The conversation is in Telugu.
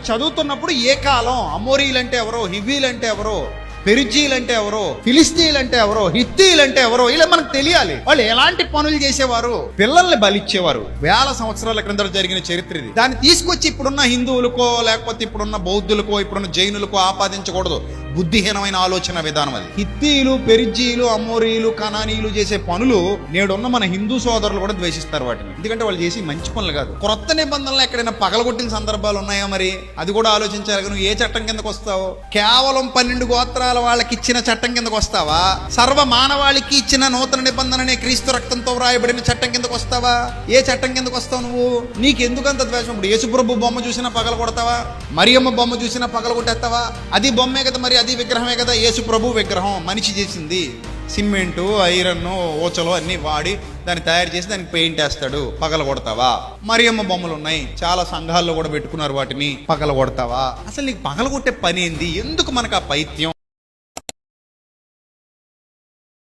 చదువుతున్నప్పుడు ఏ కాలం, అమోరీలంటే ఎవరో, హివ్వీలంటే ఎవరో, పెరిజీలంటే ఎవరో, ఫిలిస్తీన్లంటే ఎవరో, హిత్తీలంటే ఎవరో, ఇలా మనకు తెలియాలి. వాళ్ళు ఎలాంటి పనులు చేసేవారు, పిల్లల్ని బలిచ్చేవారు. వేల సంవత్సరాల క్రిందట జరిగిన చరిత్ర ఇది. దాన్ని తీసుకొచ్చి ఇప్పుడున్న హిందువులకో లేకపోతే ఇప్పుడున్న బౌద్ధులకో ఇప్పుడున్న జైనులకో ఆపాదించకూడదు. బుద్ధిహీనమైన ఆలోచన విధానం అది. హిత్తీలు, పెరిజీలు, అమోరీలు, కనానీలు చేసే పనులు నేడున్న మన హిందూ సోదరులు కూడా ద్వేషిస్తారు వాటిని. ఎందుకంటే వాళ్ళు చేసి మంచి పనులు కాదు. క్రొత్త నిబంధనలు ఎక్కడైనా పగలగొట్టిన సందర్భాలు ఉన్నాయా? మరి అది కూడా ఆలోచించాలి. నువ్వు ఏ చట్టం కిందకు వస్తావు? కేవలం 12 గోత్రాల వాళ్ళకి ఇచ్చిన చట్టం కిందకు వస్తావా? సర్వ మానవాళికి ఇచ్చిన నూతన నిబంధననే క్రీస్తు రక్తంతో వ్రాయబడిన చట్టం కిందకు వస్తావా? ఏ చట్టం కిందకు వస్తావు నువ్వు? నీకెందుకంత ద్వేషం? ఇప్పుడు యేసుప్రభు బొమ్మ చూసినా పగల కొడతావా? మరియమ్మ బొమ్మ చూసినా పగల కొట్టేస్తావా? అది బొమ్మే కదా, మరి అది విగ్రహమే కదా. యేసుప్రభు విగ్రహం మనిషి చేసింది. సిమెంటు, ఐరన్, ఓచలు అన్ని వాడి దాన్ని తయారు చేసి దానికి పెయింట్ వేస్తాడు. పగల కొడతావా? మరియమ్మ బొమ్మలు ఉన్నాయి, చాలా సంఘాల్లో కూడా పెట్టుకున్నారు వాటిని. పగల కొడతావా? అసలు నీకు పగల కొట్టే పని ఏంది? ఎందుకు మనకు ఆ పైత్యం?